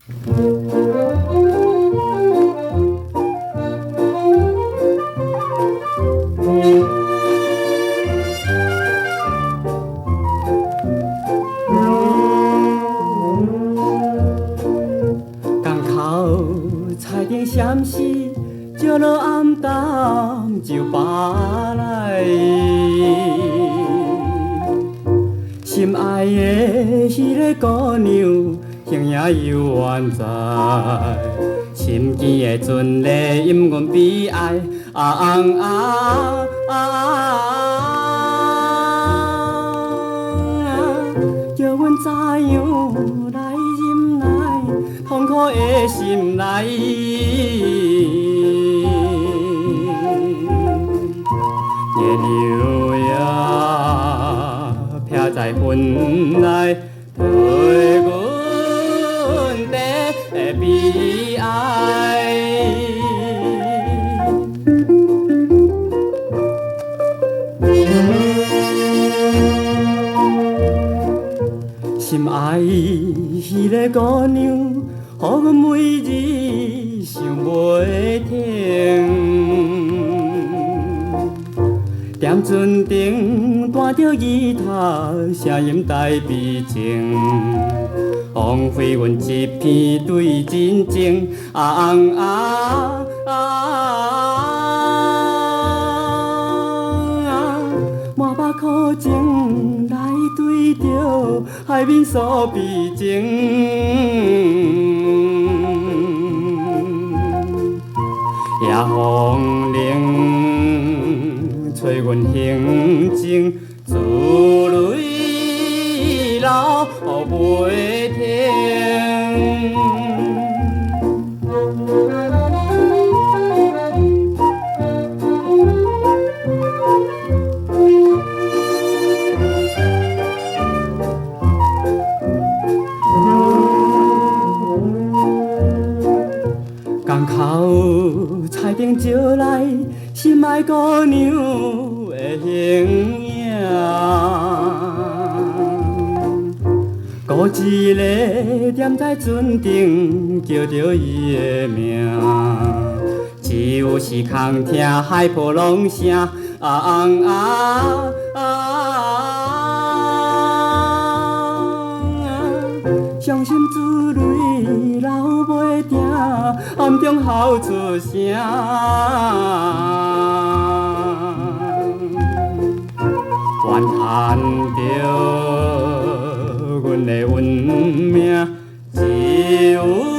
港口菜顶闪时，照落暗淡就巴来。心爱的迄个姑娘，形影犹原在。心间的船咧，饮阮悲哀，叫阮怎样来忍耐痛苦的心内。月流呀，飘在云内，陪阮的悲哀。心爱迄个姑娘，予阮每日想袂停。踮船顶弹着吉他，声音带悲情，枉费阮一片对真情。满腹苦情来对着海面诉悲情，夜风冷，吹阮行踪，珠泪流袂停。港口菜顶照来心爱姑娘的形影，孤一个踮在船顶叫着伊的名，只有时空听海波浪声，伤心珠泪流袂停，暗中哭出声，怨叹着阮的运命只有。